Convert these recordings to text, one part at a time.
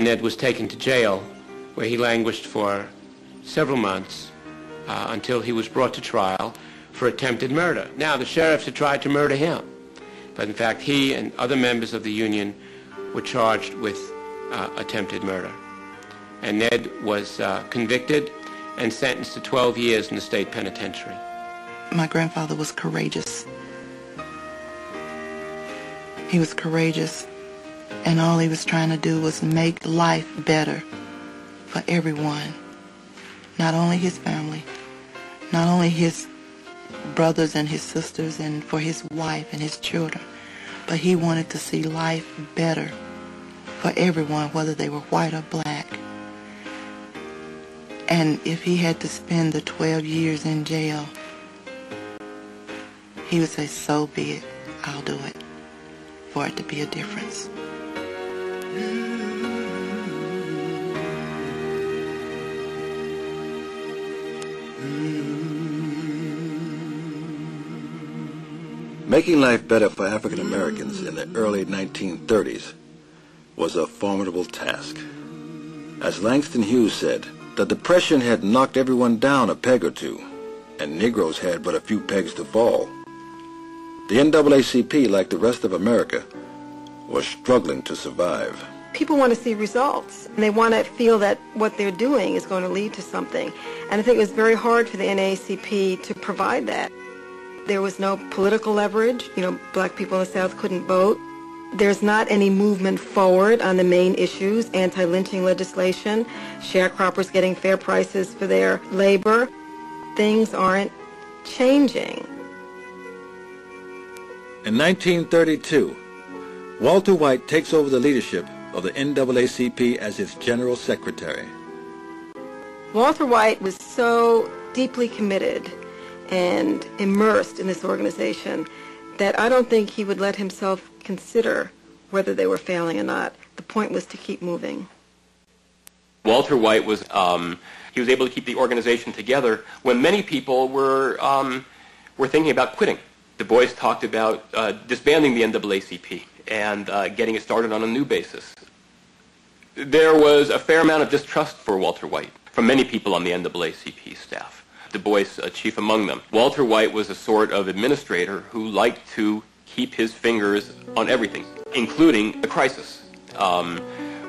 Ned was taken to jail, where he languished for several months until he was brought to trial for attempted murder. Now, the sheriffs had tried to murder him, but in fact he and other members of the Union were charged with attempted murder. And Ned was convicted and sentenced to 12 years in the state penitentiary. My grandfather was courageous. He was courageous, and all he was trying to do was make life better for everyone. Not only his family, not only his brothers and his sisters, and for his wife and his children, but he wanted to see life better for everyone, whether they were white or black. And if he had to spend the 12 years in jail, he would say, so be it, I'll do it, for it to be a difference. Making life better for African Americans in the early 1930s was a formidable task. As Langston Hughes said, the Depression had knocked everyone down a peg or two, and Negroes had but a few pegs to fall. The NAACP, like the rest of America, was struggling to survive. People want to see results, and they want to feel that what they're doing is going to lead to something. And I think it was very hard for the NAACP to provide that. There was no political leverage. Black people in the South couldn't vote. There's not any movement forward on the main issues, anti-lynching legislation, sharecroppers getting fair prices for their labor. Things aren't changing. In 1932, Walter White takes over the leadership of the NAACP as its general secretary. Walter White was so deeply committed and immersed in this organization that I don't think he would let himself consider whether they were failing or not. The point was to keep moving. Walter White was he was able to keep the organization together when many people were thinking about quitting. Du Bois talked about disbanding the NAACP and getting it started on a new basis. There was a fair amount of distrust for Walter White from many people on the NAACP staff. Du Bois, chief among them. Walter White was a sort of administrator who liked to keep his fingers on everything, including the crisis,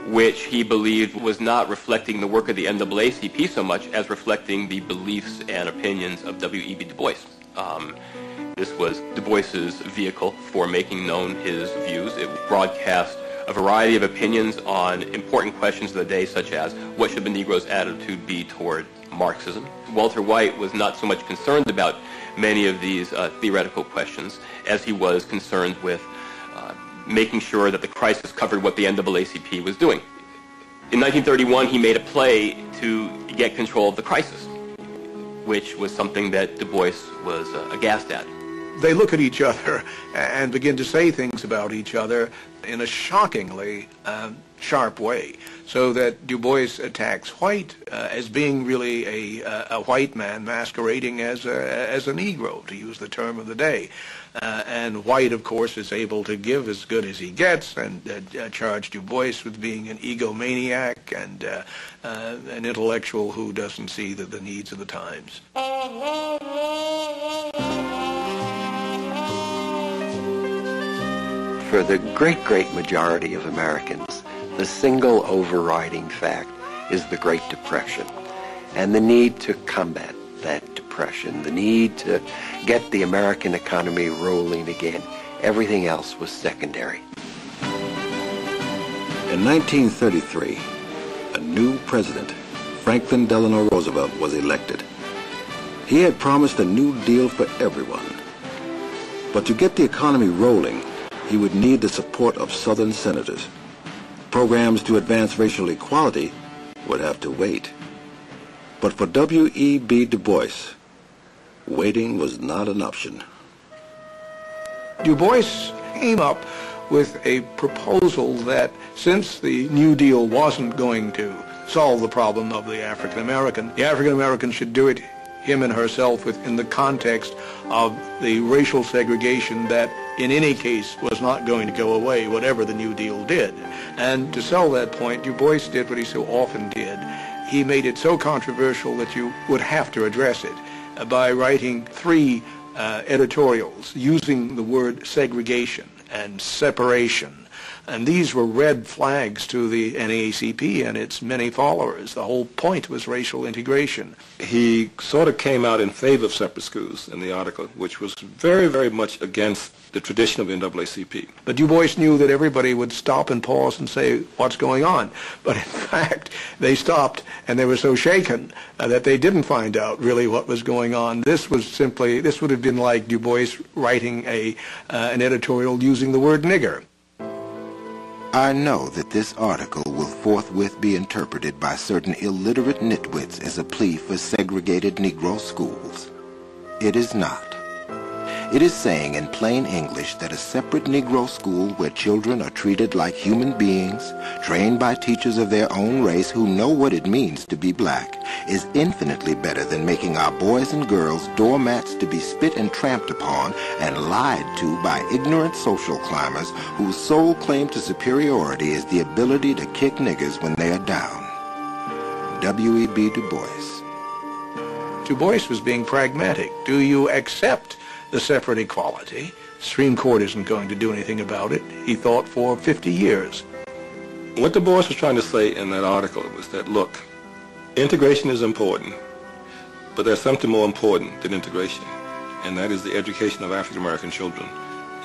which he believed was not reflecting the work of the NAACP so much as reflecting the beliefs and opinions of W.E.B. Du Bois. This was Du Bois's vehicle for making known his views. It broadcast a variety of opinions on important questions of the day, such as what should the Negro's attitude be toward Marxism. Walter White was not so much concerned about many of these theoretical questions as he was concerned with making sure that the crisis covered what the NAACP was doing. In 1931, he made a play to get control of the crisis, which was something that Du Bois was aghast at. They look at each other and begin to say things about each other in a shockingly sharp way, so that Du Bois attacks White as being really a white man masquerading as a Negro, to use the term of the day. And White, of course, is able to give as good as he gets and charge Du Bois with being an egomaniac and an intellectual who doesn't see the needs of the times. For the great majority of Americans, the single overriding fact is the Great Depression and the need to combat that depression, the need to get the American economy rolling again. Everything else was secondary. In 1933, a new president, Franklin Delano Roosevelt, was elected. He had promised a new deal for everyone. But to get the economy rolling, he would need the support of Southern senators. Programs to advance racial equality would have to wait. But for W.E.B. Du Bois, waiting was not an option. Du Bois came up with a proposal that since the New Deal wasn't going to solve the problem of the African American should do it, him and herself, within the context of the racial segregation that in any case, was not going to go away, whatever the New Deal did. And to sell that point, Du Bois did what he so often did. He made it so controversial that you would have to address it by writing 3 editorials using the word segregation and separation. And these were red flags to the NAACP and its many followers. The whole point was racial integration. He sort of came out in favor of separate schools in the article, which was very, very much against the tradition of NAACP. But Du Bois knew that everybody would stop and pause and say, what's going on? But in fact, they stopped and they were so shaken that they didn't find out really what was going on. This would have been like Du Bois writing an editorial using the word nigger. I know that this article will forthwith be interpreted by certain illiterate nitwits as a plea for segregated Negro schools. It is not. It is saying in plain English that a separate Negro school where children are treated like human beings, trained by teachers of their own race who know what it means to be black, is infinitely better than making our boys and girls doormats to be spit and tramped upon and lied to by ignorant social climbers whose sole claim to superiority is the ability to kick niggers when they are down. W.E.B. Du Bois. Du Bois was being pragmatic. Do you accept the separate equality? The Supreme Court isn't going to do anything about it, he thought, for 50 years. What Du Bois was trying to say in that article was that, look, integration is important, but there's something more important than integration, and that is the education of African American children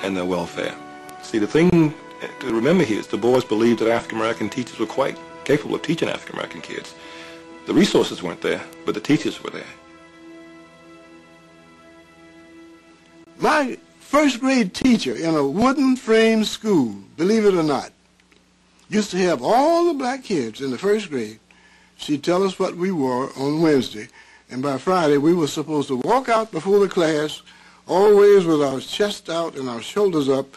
and their welfare. See, the thing to remember here is Du Bois believed that African American teachers were quite capable of teaching African American kids. The resources weren't there, but the teachers were there. My first grade teacher in a wooden frame school, believe it or not, used to have all the black kids in the first grade. She'd tell us what we wore on Wednesday, and by Friday we were supposed to walk out before the class, always with our chest out and our shoulders up,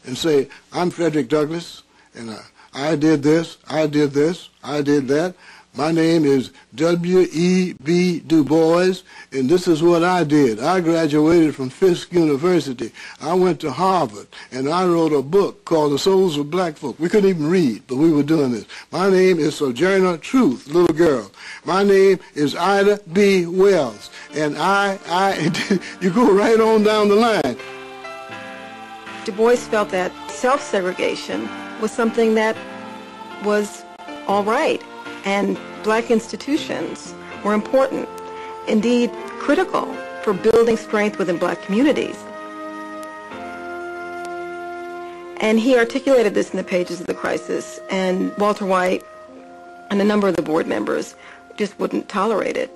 and say, I'm Frederick Douglass, and I did this, I did this, I did that. My name is W.E.B. Du Bois, and this is what I did. I graduated from Fisk University. I went to Harvard, and I wrote a book called The Souls of Black Folk. We couldn't even read, but we were doing this. My name is Sojourner Truth, little girl. My name is Ida B. Wells, and you go right on down the line. Du Bois felt that self-segregation was something that was all right. And black institutions were important, indeed critical, for building strength within black communities. And he articulated this in the pages of The Crisis, and Walter White and a number of the board members just wouldn't tolerate it.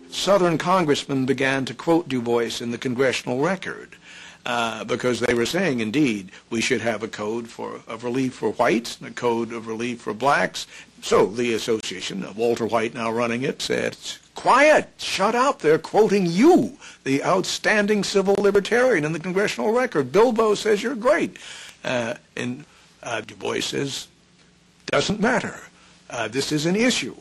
Southern congressmen began to quote Du Bois in the congressional record. Because they were saying, indeed, we should have a code of relief for whites and a code of relief for blacks. So the association, Walter White now running it, said, quiet, shut up, they're quoting you, the outstanding civil libertarian in the congressional record. Bilbo says you're great. And Du Bois says, doesn't matter. This is an issue.